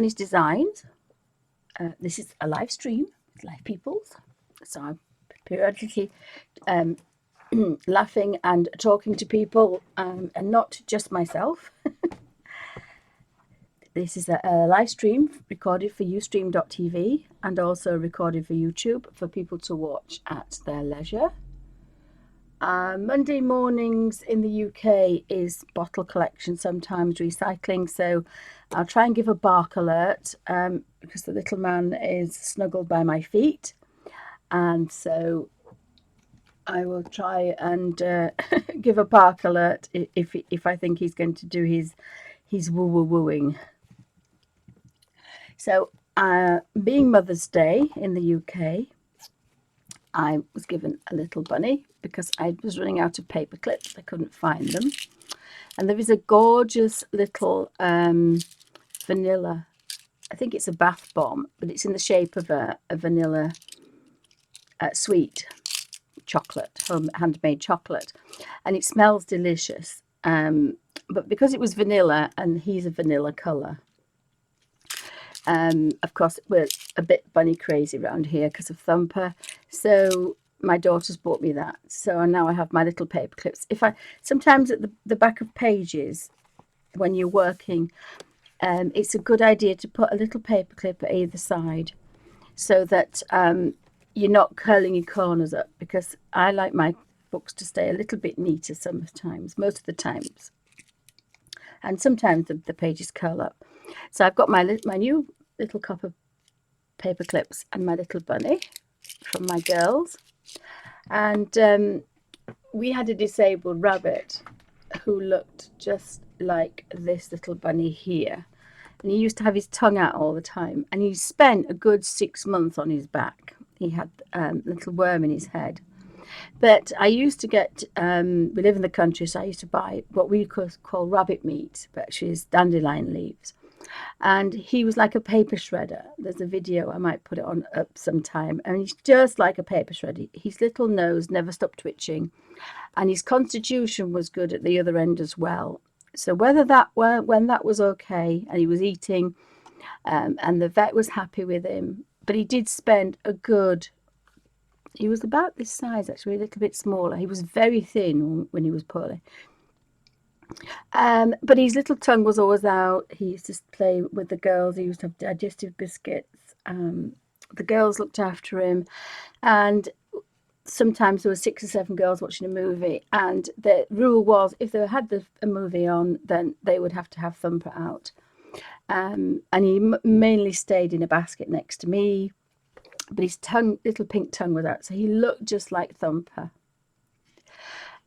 Bunnies designs. This is a live stream with live peoples, so I'm periodically laughing and talking to people, and not just myself. This is a live stream recorded for ustream.tv and also recorded for YouTube for people to watch at their leisure. Monday mornings in the UK is bottle collection, sometimes recycling, so I'll try and give a bark alert because the little man is snuggled by my feet, and so I will try and give a bark alert if I think he's going to do his woo-woo-wooing. So being Mother's Day in the UK, I was given a little bunny because I was running out of paper clips. I couldn't find them. And there is a gorgeous little vanilla, I think it's a bath bomb, but it's in the shape of a vanilla sweet chocolate, handmade chocolate. And it smells delicious. But because it was vanilla and he's a vanilla colour, of course, we're a bit bunny crazy around here because of Thumper. So my daughter's bought me that. So now I have my little paper clips. Sometimes at the back of pages, when you're working, it's a good idea to put a little paper clip at either side so that you're not curling your corners up, because I like my books to stay a little bit neater sometimes, most of the times. And sometimes the pages curl up. So I've got my new little copper paper clips and my little bunny from my girls. And we had a disabled rabbit who looked just like this little bunny here. And he used to have his tongue out all the time. And he spent a good 6 months on his back. He had a little worm in his head. But I used to get, we live in the country, so I used to buy what we call rabbit meat, but actually is dandelion leaves. And he was like a paper shredder. There's a video, I might put it on up sometime. And he's just like a paper shredder. His little nose never stopped twitching. And his constitution was good at the other end as well. So when that was okay, and he was eating, and the vet was happy with him, but he did spend he was about this size, actually, a little bit smaller. He was very thin when he was poorly. But his little tongue was always out. He used to play with the girls. He used to have digestive biscuits. The girls looked after him. And sometimes there were 6 or 7 girls watching a movie. And the rule was, if they had a movie on, then they would have to have Thumper out. And he mainly stayed in a basket next to me. But his little pink tongue was out, so he looked just like Thumper.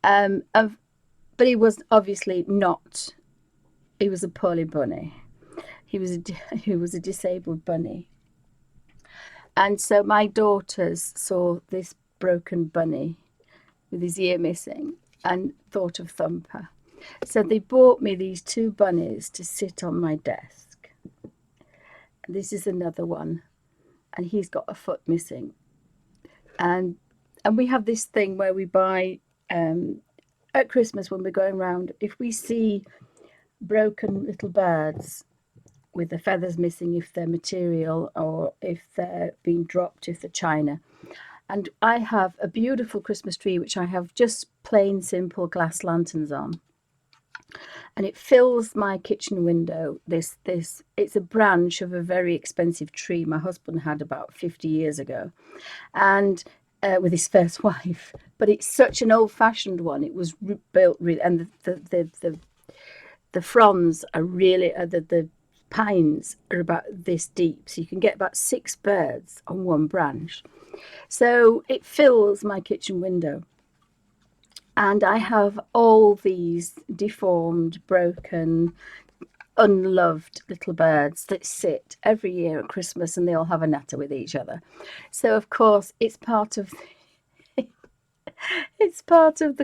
But he was obviously not. He was a poorly bunny. He was a disabled bunny. And so my daughters saw this broken bunny with his ear missing and thought of Thumper. So they bought me these 2 bunnies to sit on my desk. This is another one. And he's got a foot missing. And we have this thing where we buy, at Christmas when we're going around, if we see broken little birds with the feathers missing, if they're material or if they're being dropped, if they're china. And I have a beautiful Christmas tree, which I have just plain simple glass lanterns on. And it fills my kitchen window. It's a branch of a very expensive tree my husband had about 50 years ago, and with his first wife. But it's such an old-fashioned one. It was built really, and the fronds are really the pines are about this deep, so you can get about 6 birds on one branch. So it fills my kitchen window. And I have all these deformed, broken, unloved little birds that sit every year at Christmas, and they all have a natter with each other. So, of course, it's part of the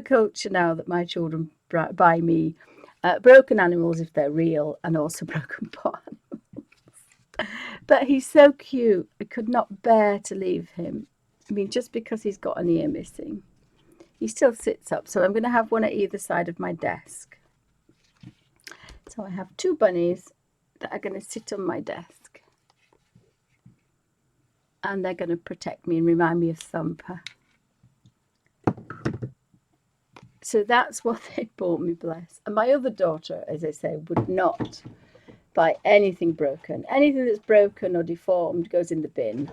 culture now that my children buy me broken animals if they're real, and also broken pot animals. But he's so cute. I could not bear to leave him. I mean, just because he's got an ear missing. He still sits up, so I'm going to have one at either side of my desk. So I have 2 bunnies that are going to sit on my desk. and they're going to protect me and remind me of Thumper. So that's what they bought me, bless. And my other daughter, as I say, would not buy anything broken. Anything that's broken or deformed goes in the bin.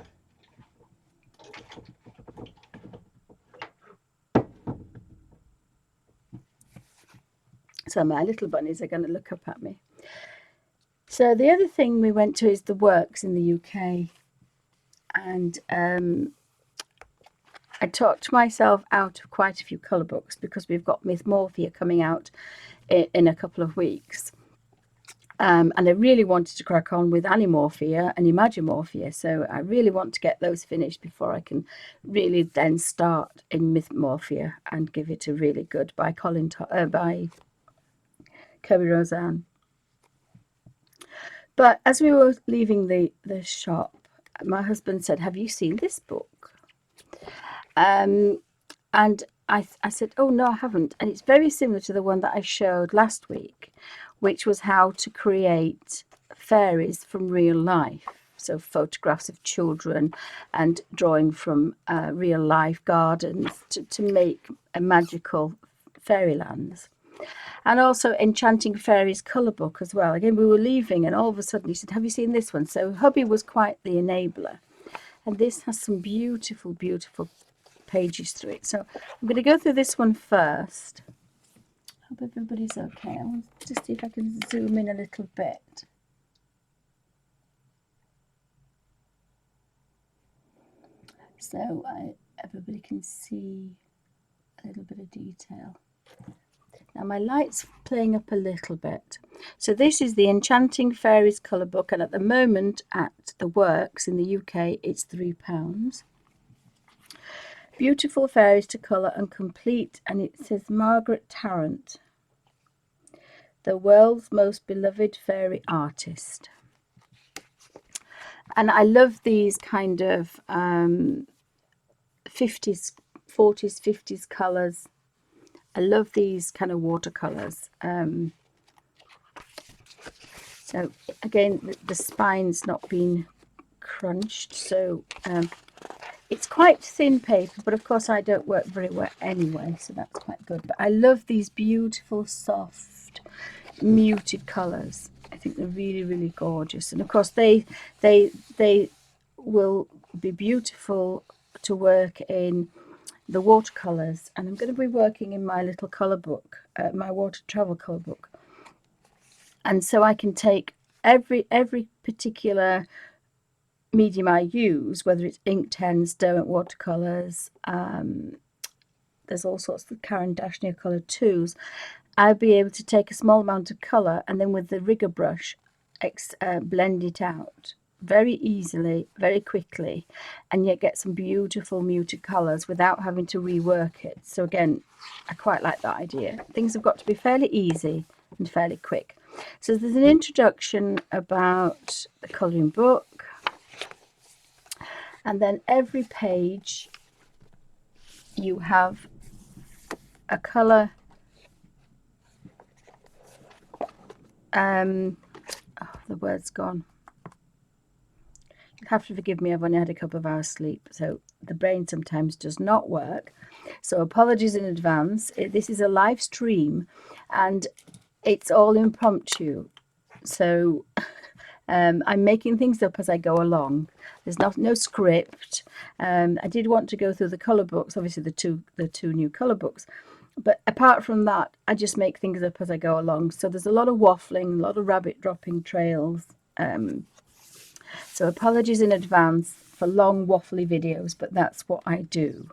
So my little bunnies are going to look up at me. So the other thing we went to is the Works in the UK. And I talked myself out of quite a few colour books because we've got Mythmorphia coming out in a couple of weeks. And I really wanted to crack on with Animorphia and Imagimorphia, so I really want to get those finished before I can really then start in Mythmorphia and give it a really good by by Kirby Roseanne. But as we were leaving the shop, my husband said, "Have you seen this book?" And I said, "Oh no, I haven't." And it's very similar to the one that I showed last week, which was how to create fairies from real life. So photographs of children and drawing from real life gardens to make a magical fairylands. And also Enchanting Fairies colour book as well. Again, we were leaving and all of a sudden he said, "Have you seen this one?" So hubby was quite the enabler. And this has some beautiful, beautiful pages through it. So I'm going to go through this one first. Hope everybody's okay. I want to see if I can zoom in a little bit. So everybody can see a little bit of detail. Now my light's playing up a little bit. So this is the Enchanting Fairies colour book, and at the moment at the Works in the UK it's £3. Beautiful fairies to colour and complete, and it says Margaret Tarrant, the world's most beloved fairy artist. And I love these kind of 50s, 40s, 50s colours. I love these kind of watercolours. So again, the spine's not been crunched, so it's quite thin paper, but of course I don't work very well anyway, so that's quite good. But I love these beautiful, soft, muted colours. I think they're really, really gorgeous. And of course they will be beautiful to work in the watercolours. And I'm going to be working in my little colour book, my water travel colour book. And so I can take every particular medium I use, whether it's Inktense, Derwent watercolours, there's all sorts of Karen Dashner colour twos. I'll be able to take a small amount of colour and then with the rigger brush blend it out very easily, very quickly, and yet get some beautiful muted colours without having to rework it. So again, I quite like that idea. Things have got to be fairly easy and fairly quick. So there's an introduction about the colouring book, and then every page you have a colour. Oh, the word's gone. You'll have to forgive me, I've only had a couple of hours sleep, so the brain sometimes does not work. So apologies in advance. This is a live stream and it's all impromptu. So I'm making things up as I go along. There's no script. I did want to go through the colour books, obviously the two new colour books. But apart from that, I just make things up as I go along. So there's a lot of waffling, a lot of rabbit dropping trails. So apologies in advance for long waffly videos, but that's what I do.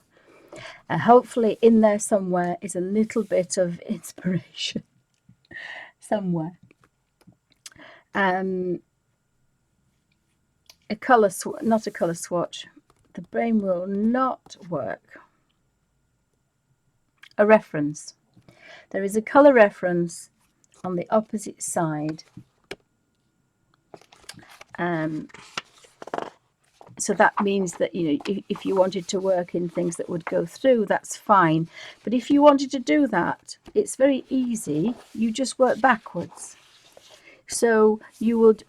Hopefully in there somewhere is a little bit of inspiration. Somewhere. A colour not a colour swatch. The brain will not work. A reference. There is a colour reference on the opposite side. So that means that, you know, if you wanted to work in things that would go through, that's fine. But if you wanted to do that, it's very easy. You just work backwards. So you would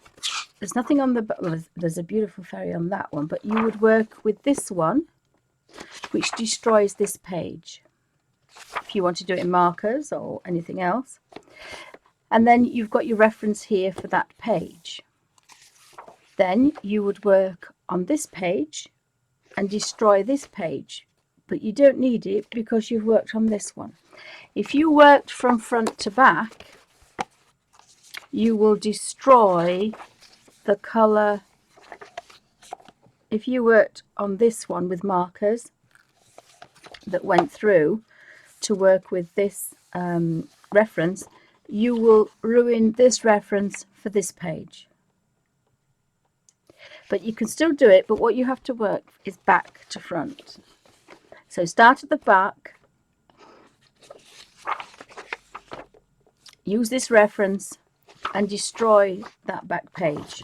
there's nothing on the, well, there's a beautiful fairy on that one, but you would work with this one, which destroys this page, if you want to do it in markers or anything else. And then you've got your reference here for that page. Then you would work on this page and destroy this page, but you don't need it because you've worked on this one. If you worked from front to back, you will destroy the colour. If you worked on this one with markers that went through to work with this reference, you will ruin this reference for this page. But you can still do it, but what you have to work is back to front. So start at the back, use this reference and destroy that back page.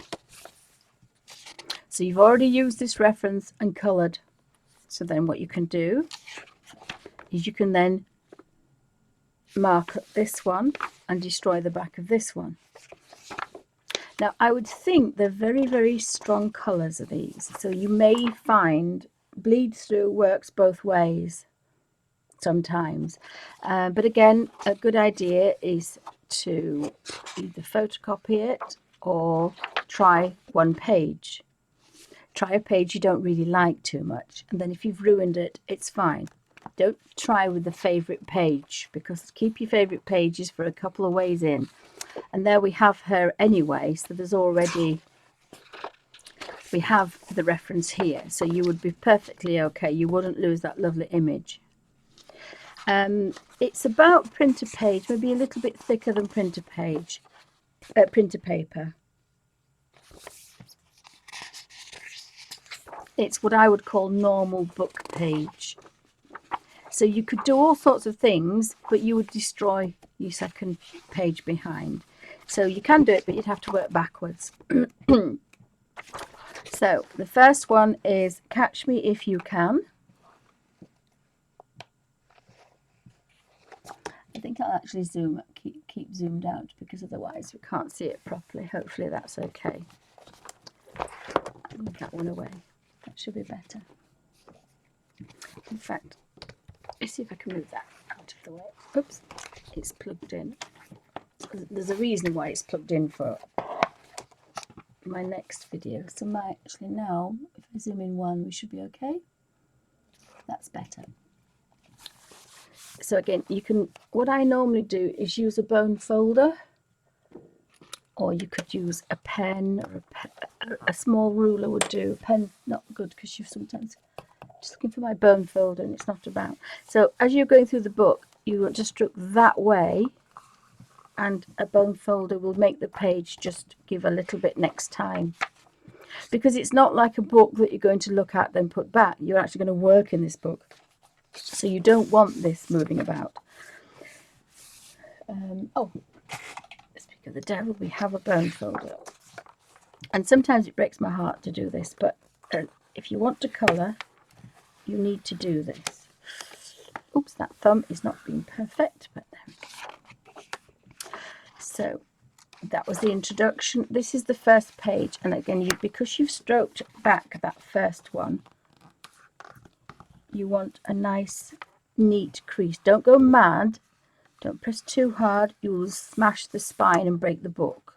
So you've already used this reference and coloured. So then what you can do is you can then mark this one and destroy the back of this one. Now I would think they're very, very strong colours of these. So you may find bleed through works both ways sometimes. But again, a good idea is to either photocopy it or try one page. Try a page you don't really like too much, and then if you've ruined it, it's fine. Don't try with the favourite page, because keep your favourite pages for a couple of ways in. And there we have her anyway, so there's already, we have the reference here, so you would be perfectly okay. You wouldn't lose that lovely image. It's about printer page, maybe a little bit thicker than printer page, printer paper. It's what I would call normal book page. So you could do all sorts of things, but you would destroy your second page behind. So you can do it, but you'd have to work backwards. So the first one is Catch Me If You Can. I think I'll actually keep zoomed out, because otherwise we can't see it properly. Hopefully that's okay. Move that one away. That should be better. In fact, let's see if I can move that out of the way. Oops, it's plugged in. There's a reason why it's plugged in for my next video. So actually now, if I zoom in one, we should be okay. That's better. So again, you can, what I normally do is use a bone folder, or you could use a pen, or a small ruler would do. A pen, not good, because you sometimes, just looking for my bone folder and it's not about. So as you're going through the book, you want to stroke that way, and a bone folder will make the page just give a little bit next time. Because it's not like a book that you're going to look at then put back. You're actually going to work in this book. So you don't want this moving about. Oh, speak of the devil, we have a bone folder. And sometimes it breaks my heart to do this, but if you want to colour, you need to do this. Oops, that thumb is not being perfect, but there we go. So that was the introduction. This is the first page, and again, because you've stroked back that first one, you want a nice neat crease. Don't go mad, don't press too hard, you will smash the spine and break the book.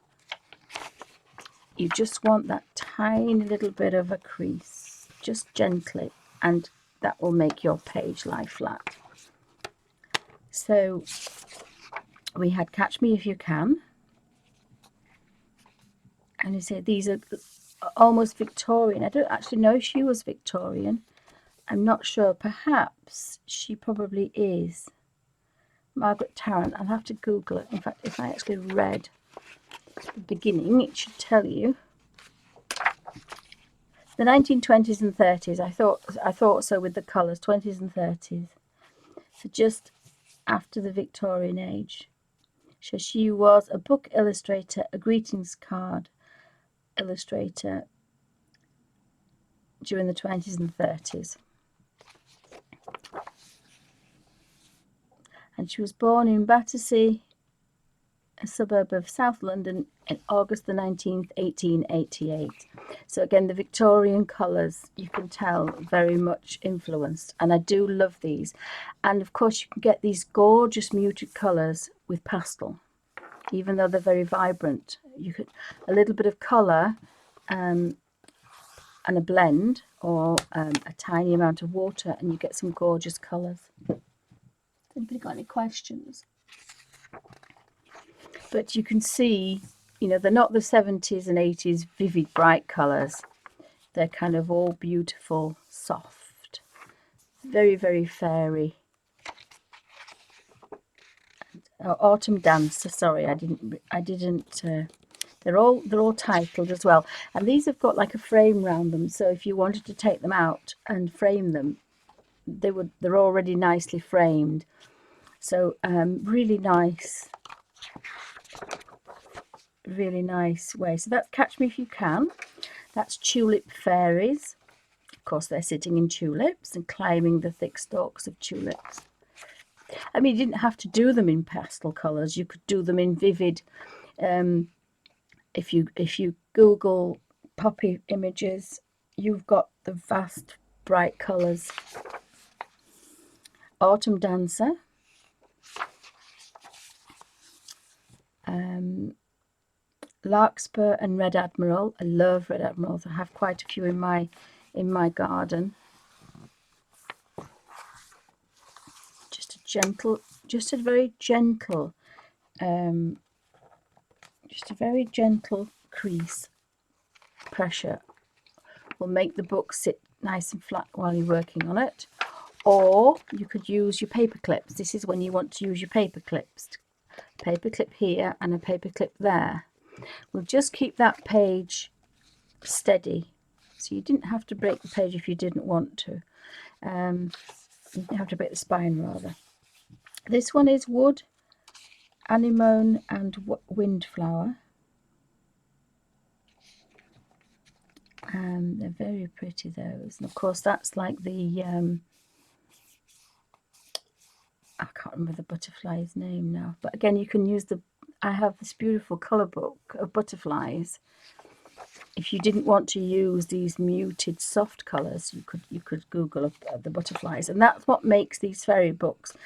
You just want that tiny little bit of a crease, just gently, and that will make your page lie flat. So we had Catch Me If You Can, and you say these are almost Victorian. I don't actually know if she was Victorian. I'm not sure. Perhaps she probably is. Margaret Tarrant. I'll have to Google it. In fact, if I actually read the beginning, it should tell you. The 1920s and 30s. I thought so with the colours. 20s and 30s. So just after the Victorian age. So she was a book illustrator, a greetings card illustrator during the 20s and 30s. And she was born in Battersea, a suburb of South London, in August the 19th, 1888. So again, the Victorian colours, you can tell, very much influenced. And I do love these. And of course, you can get these gorgeous muted colours with pastel, even though they're very vibrant. You could a little bit of colour and a blend, or a tiny amount of water, and you get some gorgeous colours. Anybody got any questions? But you can see, you know, they're not the 70s and 80s vivid bright colours. They're kind of all beautiful, soft, very, very fairy. Oh, Autumn Dancer, sorry, I didn't they're all titled as well, and these have got like a frame around them, so if you wanted to take them out and frame them, they're already nicely framed. So really nice way. So that's Catch Me If You Can. That's Tulip Fairies. Of course, they're sitting in tulips and climbing the thick stalks of tulips. I mean, you didn't have to do them in pastel colours. You could do them in vivid. If you Google poppy images, you've got the vast bright colours. Autumn Dancer. Larkspur and Red Admiral. I love Red Admirals. I have quite a few in my garden. Just a very gentle crease pressure will make the book sit nice and flat while you're working on it. Or you could use your paper clips. This is when you want to use your paper clips. Paper clip here and a paper clip there. We'll just keep that page steady. So you didn't have to break the page if you didn't want to. You didn't have to break the spine, rather. This one is Wood, Anemone and Windflower. They're very pretty, those. And of course, that's like the... I can't remember the butterfly's name now. But again, you can use I have this beautiful colour book of butterflies. If you didn't want to use these muted soft colours, you could Google the butterflies, and that's what makes these fairy books,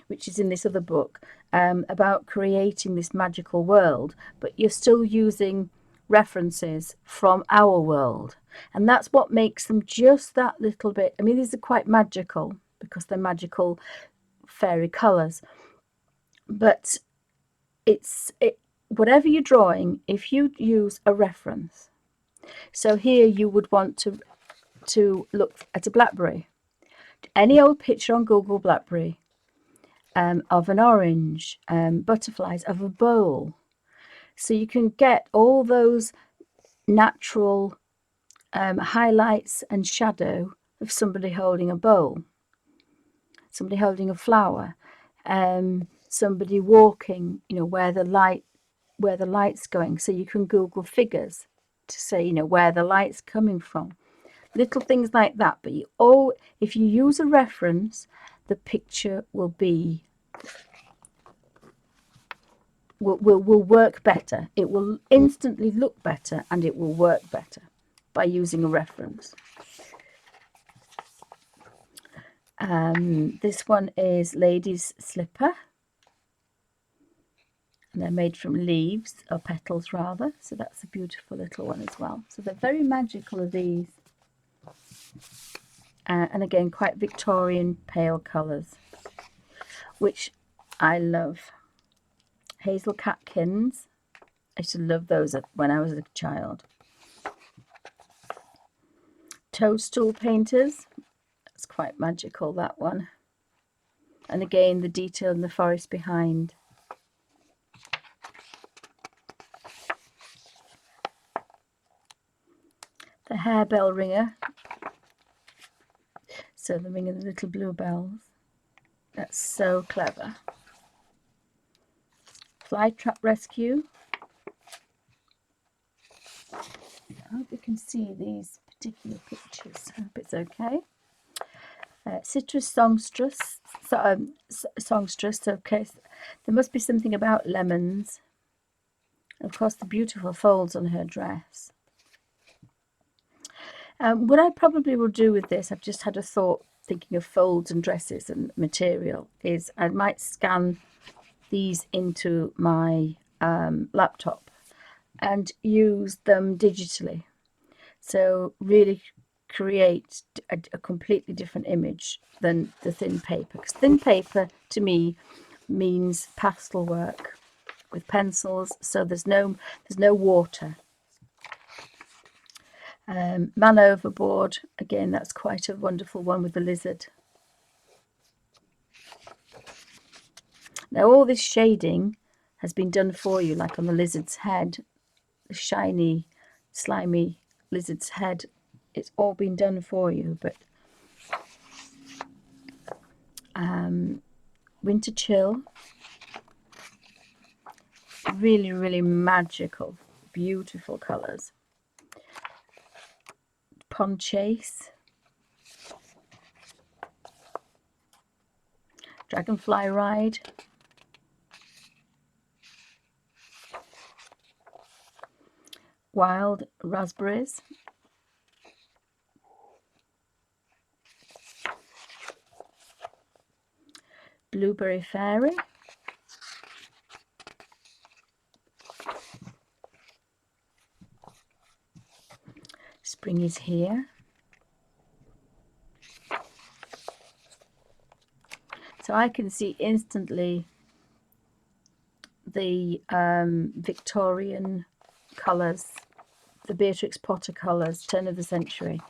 which is in this other book, about creating this magical world, but you're still using references from our world, and that's what makes them just that little bit. I mean, these are quite magical because they're magical fairy colours, but whatever you're drawing, if you use a reference. So here you would want to look at a blackberry. Any old picture on Google blackberry, of an orange, butterflies, of a bowl. So you can get all those natural highlights and shadow of somebody holding a bowl, somebody holding a flower, somebody walking, you know, where the light's going. So you can Google figures to say, you know, where the light's coming from. Little things like that. But if you use a reference, the picture will work better. It will instantly look better, and it will work better by using a reference. This one is Lady's Slipper. And they're made from leaves, or petals rather. So that's a beautiful little one as well. So they're very magical, are these. And again, quite Victorian pale colours, which I love. Hazel catkins. I used to love those when I was a child. Toadstool painters. That's quite magical, that one. And again, the detail in the forest behind. The harebell ringer. So the ring of the little bluebells. That's so clever. Flytrap rescue. I hope you can see these particular pictures. I hope it's okay. Citrus songstress. Songstress. Okay, there must be something about lemons Of course, the beautiful folds on her dress. What I probably will do with this, I've just had a thought thinking of folds and dresses and material, is I might scan these into my laptop and use them digitally. So really create a completely different image than the thin paper. Because thin paper to me means pastel work with pencils, so there's no water. Man Overboard, again, that's quite a wonderful one with the lizard. Now all this shading has been done for you, like on the lizard's head, the shiny, slimy lizard's head. It's all been done for you, but Winter Chill, really, really magical, beautiful colours. Pond Chase, Dragonfly Ride, Wild Raspberries, Blueberry Fairy, Spring is Here. So I can see instantly the Victorian colours, the Beatrix Potter colours, turn of the century.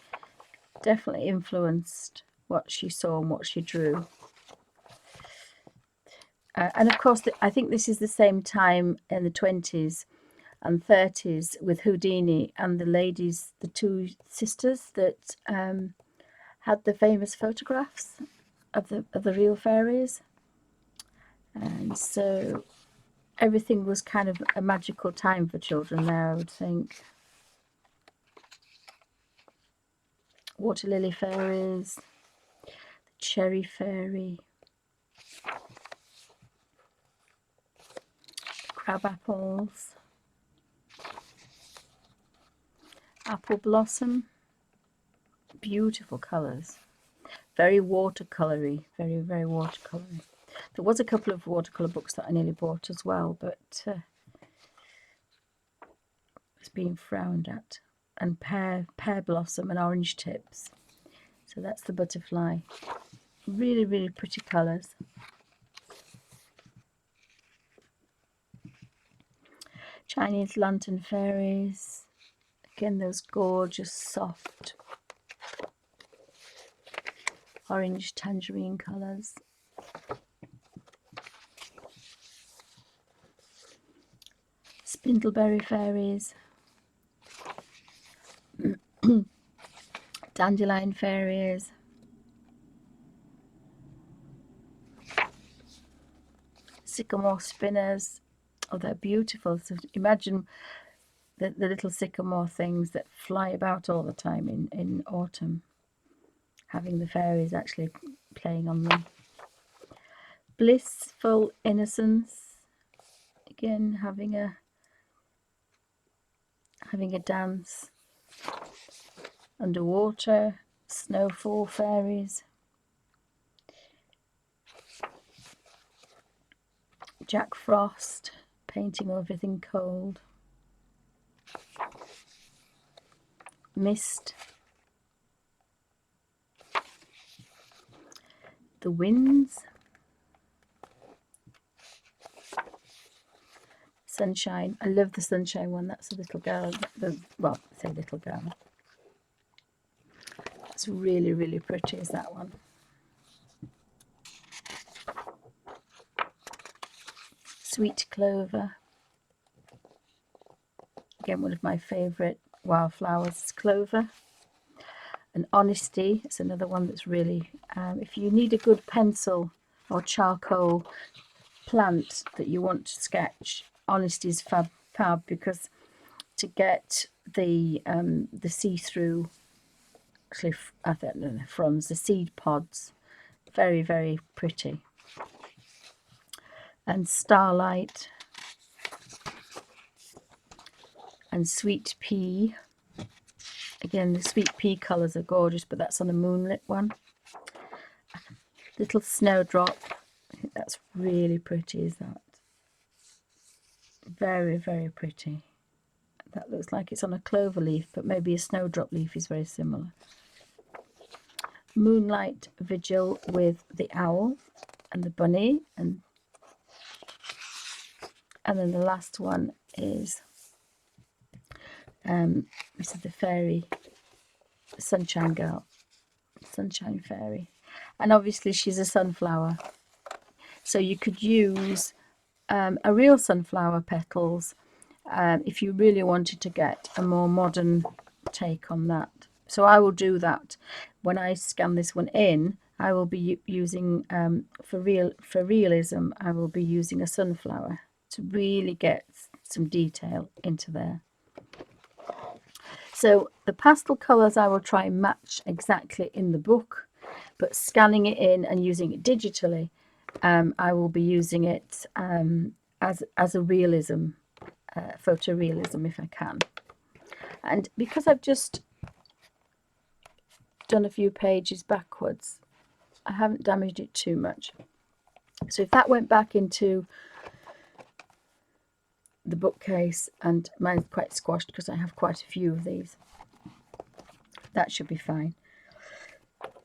Definitely influenced what she saw and what she drew. And of course, I think this is the same time in the 20s and 30s with Houdini and the ladies, the two sisters that had the famous photographs of the real fairies. And so everything was kind of a magical time for children there, I would think. Water lily fairies, the cherry fairy, crab apples, apple blossom, beautiful colours. Very watercoloury, very, very watercoloury. There was a couple of watercolour books that I nearly bought as well, but it's being frowned at. And pear blossom and orange tips. So that's the butterfly. Really, really pretty colours. Chinese lantern fairies. Again, those gorgeous, soft orange tangerine colours. Spindleberry fairies. Dandelion fairies. Sycamore spinners. Oh, they're beautiful. So imagine the little sycamore things that fly about all the time in autumn, having the fairies actually playing on them. Blissful Innocence, again having a dance. Underwater, Snowfall fairies. Jack Frost, painting everything cold. Mist. The Winds. Sunshine. I love the sunshine one. That's a little girl. Well, I say little girl. It's really, really pretty, is that one. Sweet Clover. Again, one of my favourite wildflowers is clover. And Honesty is another one that's really, if you need a good pencil or charcoal plant that you want to sketch, Honesty is fab because to get the see-through, actually, I don't know, fronds, the seed pods, very, very pretty. And Starlight. and Sweet Pea. Again, the Sweet Pea colours are gorgeous, but that's on a moonlit one. Little Snowdrop. I think that's really pretty, is that? Very, very pretty. That looks like it's on a clover leaf, but maybe a snowdrop leaf is very similar. Moonlight Vigil with the owl and the bunny, and then the last one is this is the fairy, Sunshine Girl, Sunshine Fairy, and obviously she's a sunflower, so you could use a real sunflower petals if you really wanted to get a more modern take on that. So I will do that when I scan this one in. I will be using for realism, I will be using a sunflower to really get some detail into there. So the pastel colours I will try and match exactly in the book, but scanning it in and using it digitally, I will be using it as a realism, photorealism if I can. And because I've just done a few pages backwards, I haven't damaged it too much. So if that went back into the bookcase, and mine's quite squashed because I have quite a few of these, that should be fine.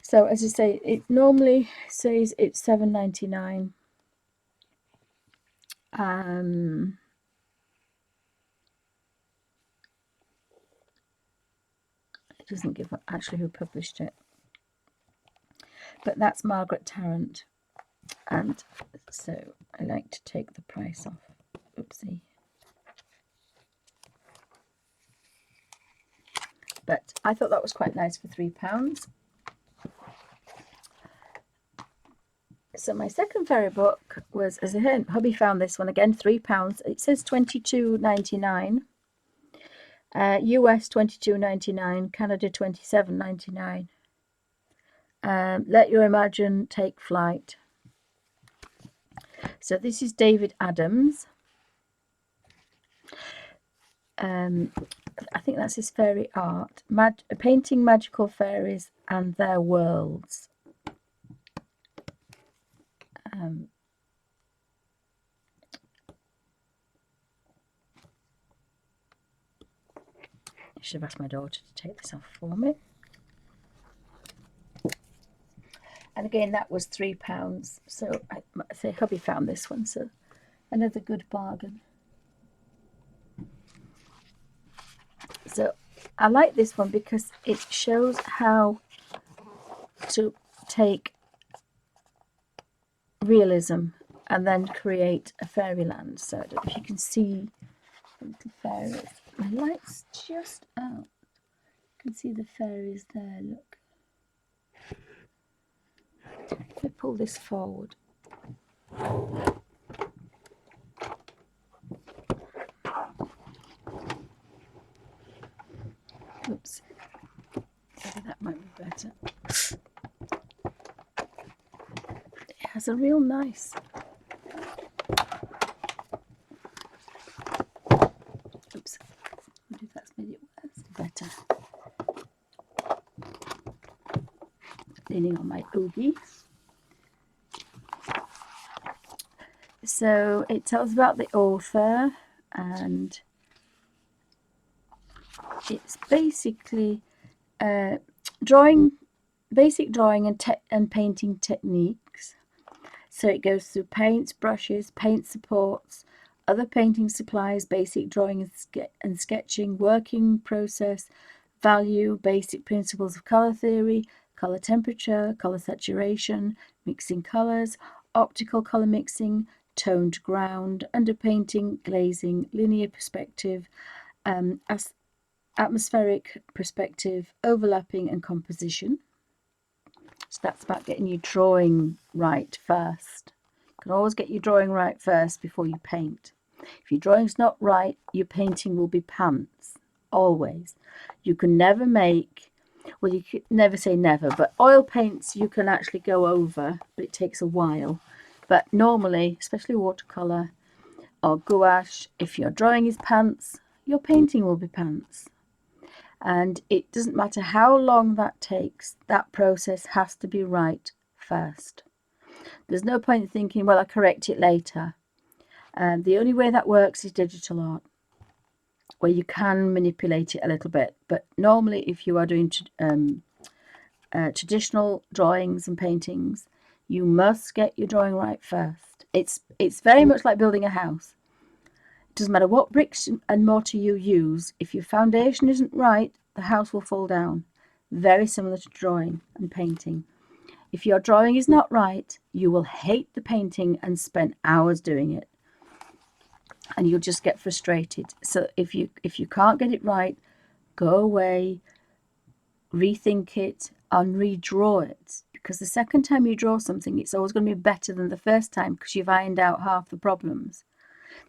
So as I say, it normally says it's $7.99. It doesn't give actually who published it, but that's Margaret Tarrant, and so I like to take the price off. Oopsie. But I thought that was quite nice for £3. So my second fairy book was, as a hint, hubby found this one again, £3. It says $22.99. US $22.99, Canada $27.99. Let Your Imagine Take Flight. So this is David Adams. I think that's his fairy art. Painting magical fairies and their worlds. I should have asked my daughter to take this off for me. And again, that was £3. So I say hubby found this one, so another good bargain. So I like this one because it shows how to take realism and then create a fairyland. So I don't know if you can see the fairies. My light's just out. You can see the fairies there, look. If I pull this forward. Oops. Maybe that might be better. It has a real nice. Oops. Maybe that's made it worse. Better. Leaning on my oogie. So it tells about the author, and it's basically basic drawing and painting techniques. So it goes through paints, brushes, paint supports, other painting supplies, basic drawing and sketching, working process, value, basic principles of color theory, color temperature, color saturation, mixing colors, optical color mixing, toned ground, underpainting, glazing, linear perspective, atmospheric perspective, overlapping and composition. So that's about getting your drawing right first. You can always get your drawing right first before you paint. If your drawing's not right, your painting will be pants, always. You can never make, well, you could never say never, but oil paints you can actually go over, but it takes a while. But normally, especially watercolour or gouache, if your drawing is pants, your painting will be pants. And it doesn't matter how long that takes, that process has to be right first. There's no point thinking, well, I'll correct it later. The only way that works is digital art, where you can manipulate it a little bit. But normally, if you are doing traditional drawings and paintings, you must get your drawing right first. It's very much like building a house. It doesn't matter what bricks and mortar you use. If your foundation isn't right, the house will fall down. Very similar to drawing and painting. If your drawing is not right, you will hate the painting and spend hours doing it. And you'll just get frustrated. So if you can't get it right, go away, rethink it, and redraw it. Because the second time you draw something, it's always going to be better than the first time because you've ironed out half the problems.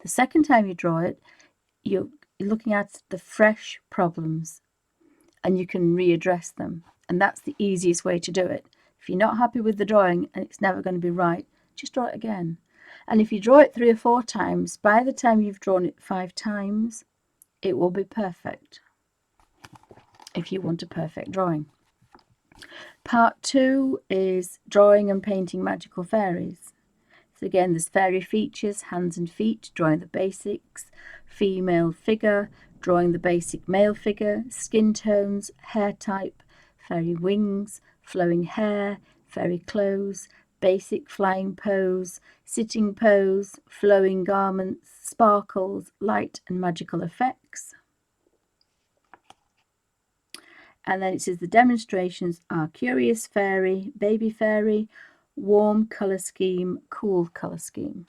The second time you draw it, you're looking at the fresh problems and you can readdress them. And that's the easiest way to do it. If you're not happy with the drawing and it's never going to be right, just draw it again. And if you draw it 3 or 4 times, by the time you've drawn it 5 times, it will be perfect. If you want a perfect drawing. Part 2 is drawing and painting magical fairies. So again, there's fairy features, hands and feet, drawing the basics, female figure, drawing the basic male figure, skin tones, hair type, fairy wings, flowing hair, fairy clothes, basic flying pose, sitting pose, flowing garments, sparkles, light and magical effects. And then it says the demonstrations are curious fairy, baby fairy, warm colour scheme, cool colour scheme.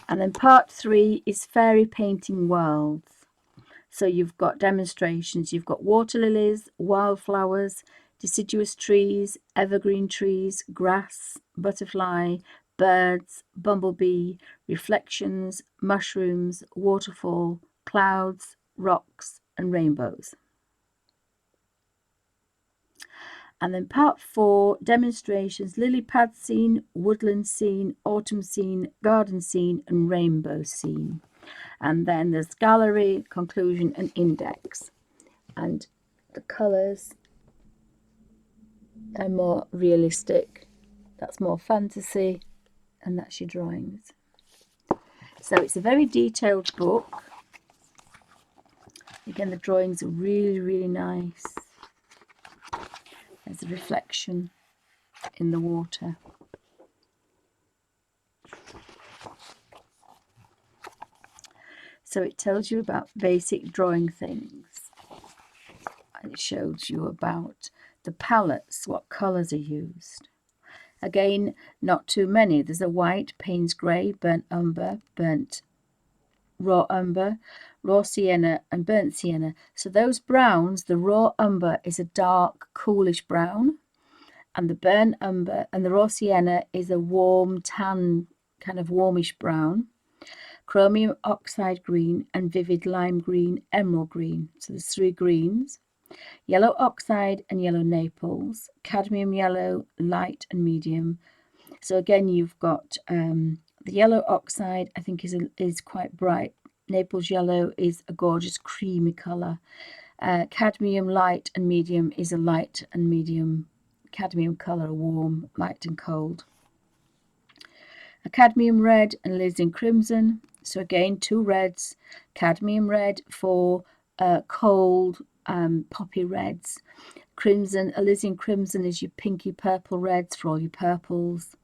And then part 3 is fairy painting worlds. So you've got demonstrations, you've got water lilies, wildflowers, deciduous trees, evergreen trees, grass, butterfly, birds, bumblebee, reflections, mushrooms, waterfall, clouds, rocks and rainbows. And then part 4, demonstrations, lily pad scene, woodland scene, autumn scene, garden scene and rainbow scene. And then there's gallery, conclusion and index. And the colours are more realistic. That's more fantasy. And that's your drawings. So it's a very detailed book. Again, the drawings are really, really nice. There's a reflection in the water. So it tells you about basic drawing things. And it shows you about the palettes, what colours are used. Again, not too many. There's a white, Payne's grey, burnt umber, burnt raw umber, raw sienna and burnt sienna. So those browns, the raw umber is a dark, coolish brown. And the burnt umber and the raw sienna is a warm, tan, kind of warmish brown. Chromium oxide green and vivid lime green, emerald green. So there's 3 greens. Yellow oxide and yellow Naples, cadmium yellow, light and medium. So again, you've got the yellow oxide, I think is quite bright. Naples yellow is a gorgeous creamy colour. Cadmium light and medium is a light and medium cadmium colour, warm, light and cold. A cadmium red and alizarin crimson. So again, 2 reds, cadmium red for cold poppy reds. Crimson, alizarin crimson is your pinky purple reds for all your purples.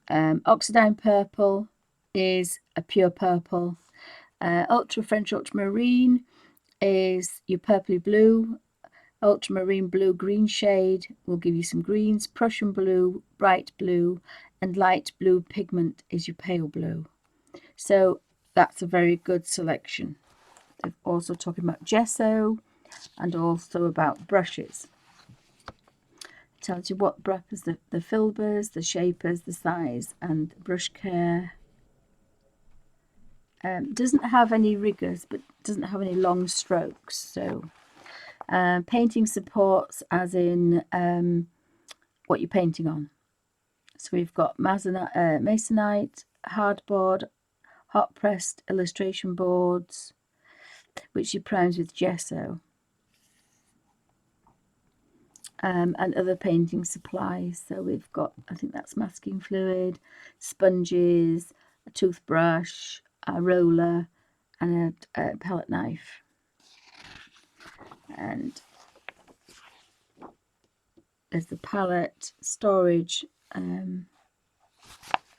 Oxidine purple is a pure purple. French ultramarine is your purpley blue. Ultramarine blue green shade will give you some greens. Prussian blue, bright blue, and light blue pigment is your pale blue. So that's a very good selection. They're also talking about gesso and also about brushes. It tells you what brushes, the filbers, the shapers, the size, and brush care. Doesn't have any rigours, but doesn't have any long strokes. So painting supports as in what you're painting on. So we've got masonite, hardboard, hot pressed illustration boards, which he primes with gesso, and other painting supplies. So we've got, I think that's masking fluid, sponges, a toothbrush, a roller, and a palette knife. And there's the palette, storage, and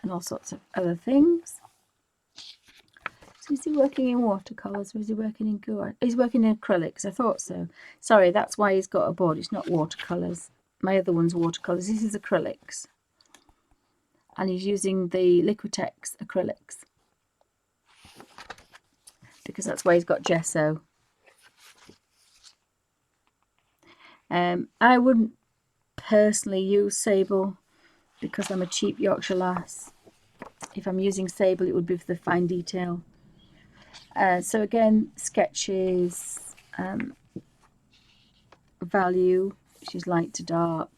all sorts of other things. So is he working in watercolours or is he working in gouache? He's working in acrylics, I thought so. Sorry, that's why he's got a board. It's not watercolours. My other one's watercolours. This is acrylics. And he's using the Liquitex acrylics, because that's why he's got gesso. I wouldn't personally use sable because I'm a cheap Yorkshire lass. If I'm using sable, it would be for the fine detail. So again, sketches, value, which is light to dark.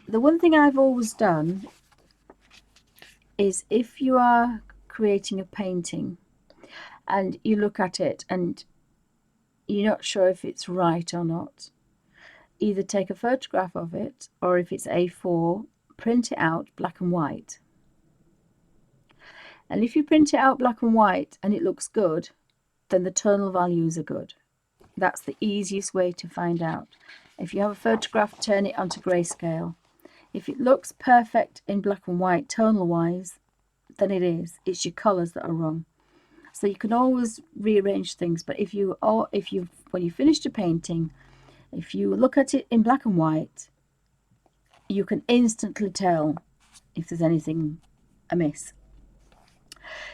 The one thing I've always done is, if you are creating a painting and you look at it and you're not sure if it's right or not, either take a photograph of it, or if it's A4, print it out black and white. And if you print it out black and white and it looks good, then the tonal values are good. That's the easiest way to find out. If you have a photograph, turn it onto grayscale. If it looks perfect in black and white tonal wise, then it is. It's your colours that are wrong. So you can always rearrange things, but when you finish a painting, if you look at it in black and white, you can instantly tell if there's anything amiss.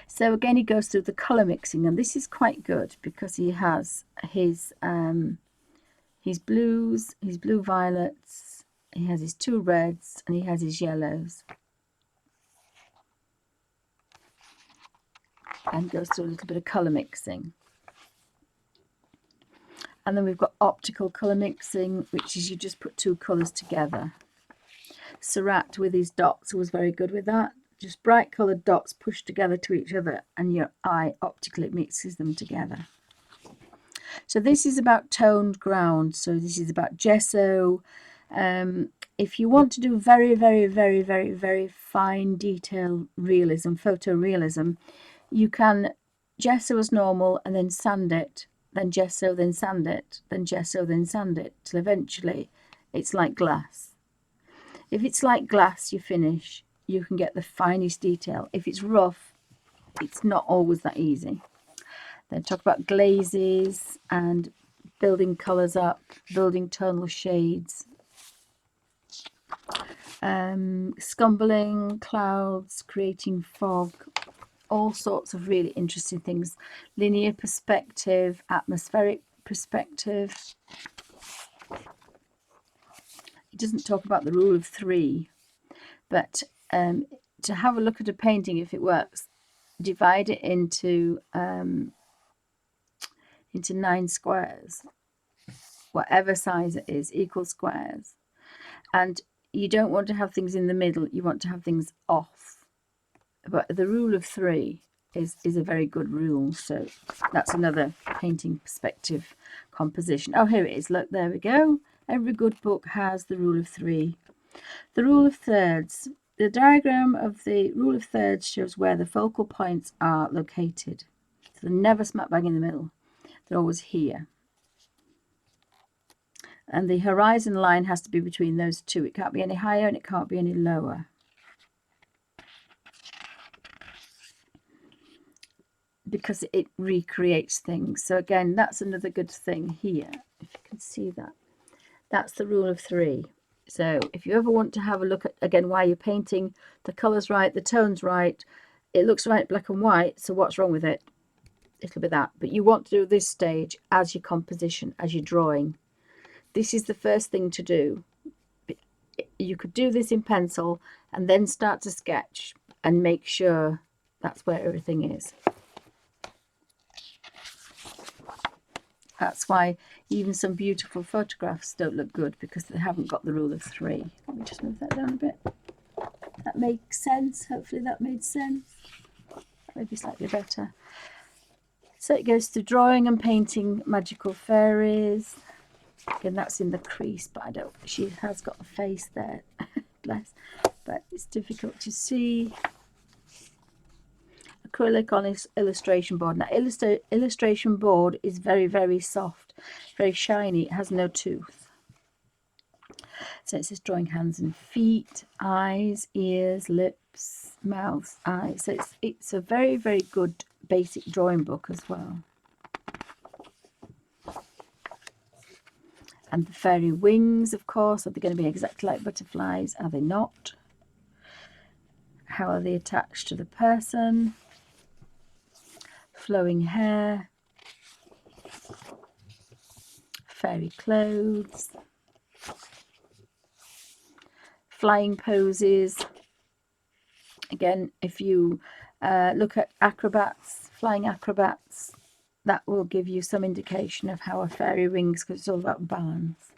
So again, he goes through the colour mixing, and this is quite good because he has his blues, his blue violets, he has his 2 reds, and he has his yellows. And goes through a little bit of colour mixing. And then we've got optical colour mixing, which is you just put 2 colours together. Surratt with his dots was very good with that. Just bright coloured dots pushed together to each other, and your eye optically mixes them together. So this is about toned ground. So this is about gesso. If you want to do very, very, very, very, very fine detail realism, photorealism, you can gesso as normal and then sand it, then gesso, then sand it, then gesso, then sand it, till eventually it's like glass. If it's like glass, you finish, you can get the finest detail. If it's rough, it's not always that easy. Then talk about glazes and building colours up, building tonal shades, scumbling, clouds, creating fog, all sorts of really interesting things. Linear perspective, atmospheric perspective. He doesn't talk about the rule of 3, but to have a look at a painting, if it works, divide it into 9 squares, whatever size it is, equal squares. And you don't want to have things in the middle, you want to have things off. But the rule of 3 is a very good rule. So that's another painting perspective composition. Oh, here it is. Look, there we go. Every good book has the rule of 3. The rule of thirds. The diagram of the rule of thirds shows where the focal points are located. So they're never smack bang in the middle. They're always here. And the horizon line has to be between those 2. It can't be any higher and it can't be any lower. Because it recreates things. So again, that's another good thing here. If you can see that. That's the rule of 3. So if you ever want to have a look at, again, while you're painting, the colour's right, the tone's right, it looks right black and white, so what's wrong with it? It'll be that. But you want to do this stage as your composition, as your drawing. This is the first thing to do. You could do this in pencil and then start to sketch and make sure that's where everything is. That's why even some beautiful photographs don't look good, because they haven't got the rule of 3. Let me just move that down a bit. That makes sense. Hopefully that made sense. Maybe slightly better. So it goes to drawing and painting magical fairies. Again, that's in the crease, but I don't. She has got a face there, bless. But it's difficult to see. Acrylic on his illustration board. Now, illustration board is very, very soft, very shiny. It has no tooth. So it says drawing hands and feet, eyes, ears, lips, mouth, eyes. So it's a very, very good basic drawing book as well. And the fairy wings, of course, are they going to be exactly like butterflies? Are they not? How are they attached to the person? Flowing hair, fairy clothes, flying poses. Again, if you look at acrobats, flying acrobats, that will give you some indication of how a fairy wings, because it's all about balance.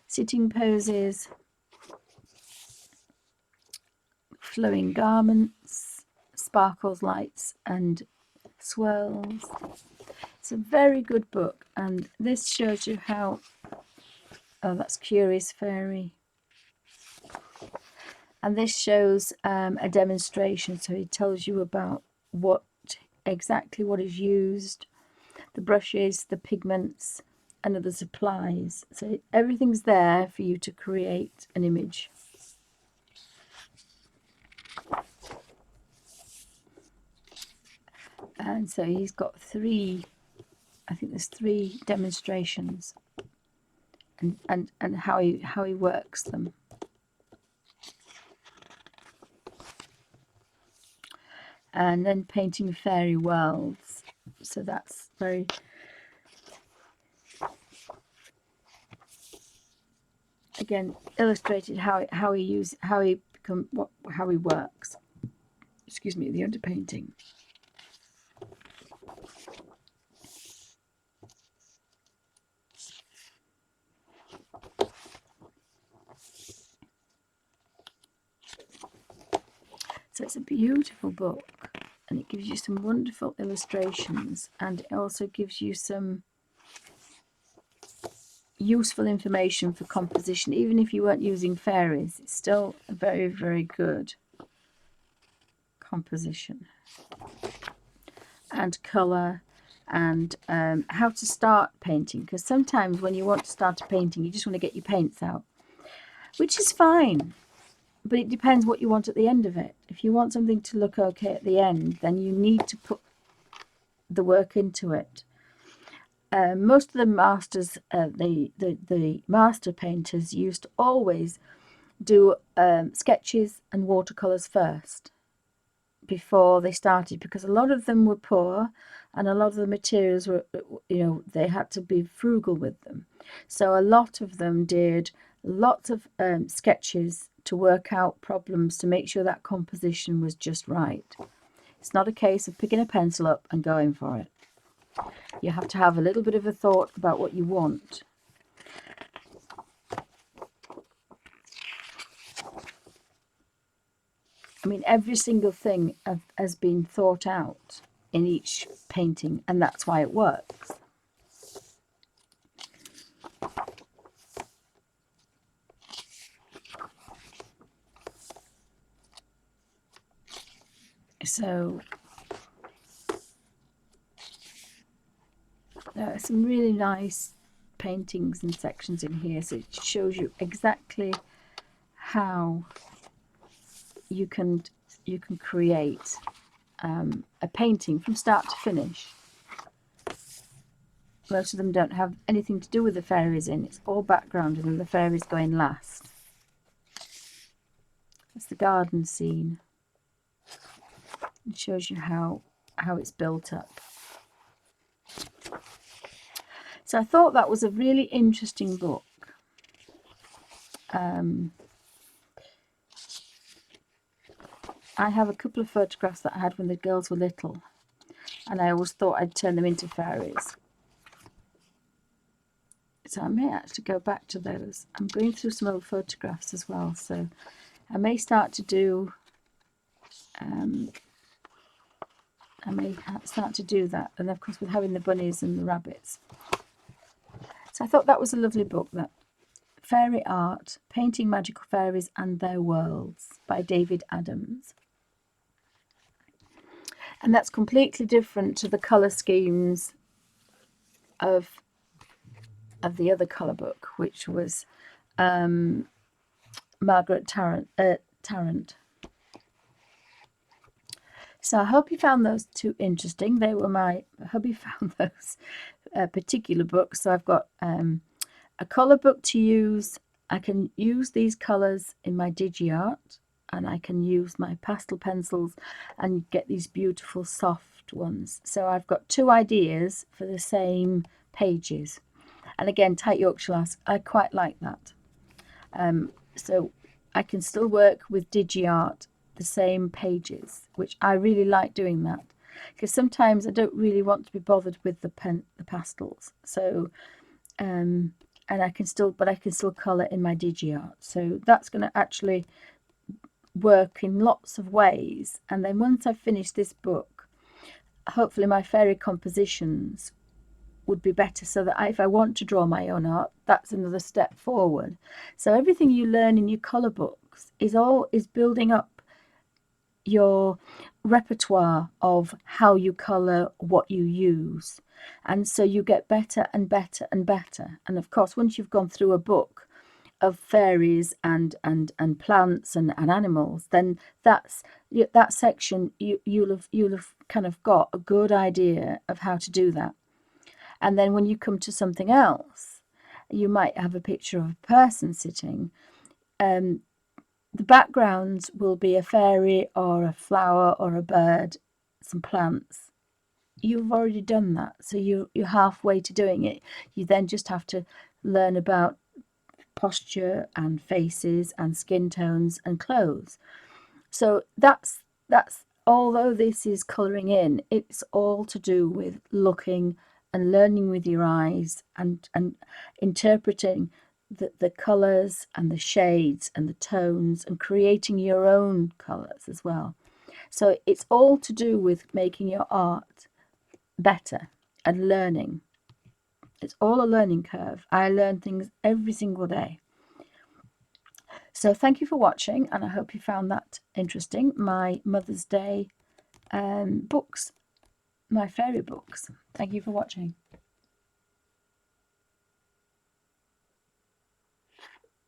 Sitting poses, flowing garments, sparkles, lights and swirls. It's a very good book, and this shows you how, oh, that's Curious Fairy. And this shows a demonstration, so it tells you about exactly what is used, the brushes, the pigments and other supplies. So everything's there for you to create an image. And so he's got three, I think there's 3 demonstrations, and how he works them. And then painting fairy worlds. So that's very, again, illustrated how he works. Excuse me, the underpainting. So it's a beautiful book, and it gives you some wonderful illustrations, and it also gives you some useful information for composition. Even if you weren't using fairies, it's still a very, very good composition. And colour, and how to start painting, because sometimes when you want to start a painting you just want to get your paints out, which is fine, but it depends what you want at the end of it. If you want something to look okay at the end, then you need to put the work into it. Most of the masters, the master painters, used to always do sketches and watercolours first before they started, because a lot of them were poor and a lot of the materials were, they had to be frugal with them. So a lot of them did lots of sketches to work out problems, to make sure that composition was just right. It's not a case of picking a pencil up and going for it. You have to have a little bit of a thought about what you want. I mean, every single thing has been thought out in each painting, and that's why it works. So there are some really nice paintings and sections in here, so it shows you exactly how you can create a painting from start to finish. Most of them don't have anything to do with the fairies in. It's all background, and then the fairies go in last. That's the garden scene. It shows you how it's built up. So I thought that was a really interesting book. I have a couple of photographs that I had when the girls were little, and I always thought I'd turn them into fairies. So I may actually go back to those. I'm going through some old photographs as well, so I may start to do that, and of course with having the bunnies and the rabbits. So I thought that was a lovely book, that Fairy Art, Painting Magical Fairies and Their Worlds by David Adams. And that's completely different to the colour schemes of the other colour book, which was Margaret Tarrant. So I hope you found those two interesting. They were I hope you found those particular books. So I've got a colour book to use. I can use these colours in my DigiArt, and I can use my pastel pencils and get these beautiful soft ones. So I've got two ideas for the same pages. And again, Tight Yorkshire Lass, I quite like that. So I can still work with DigiArt the same pages, which I really like doing that, because sometimes I don't really want to be bothered with the pastels. So and I can still colour in my DigiArt. So that's going to actually work in lots of ways. And then once I've finished this book, hopefully my fairy compositions would be better, so that if I want to draw my own art, that's another step forward. So everything you learn in your colour books is building up your repertoire of how you colour, what you use, and so you get better and better and better. And of course, once you've gone through a book of fairies and plants and animals, then that section you'll have kind of got a good idea of how to do that. And then when you come to something else, you might have a picture of a person sitting. The backgrounds will be a fairy or a flower or a bird, some plants. You've already done that, so you're halfway to doing it. You then just have to learn about posture and faces and skin tones and clothes. So that's although this is colouring in, it's all to do with looking and learning with your eyes and interpreting the colours and the shades and the tones and creating your own colours as well. So it's all to do with making your art better and learning. It's all a learning curve. I learn things every single day. So thank you for watching, and I hope you found that interesting. My Mother's Day books, my fairy books. Thank you for watching.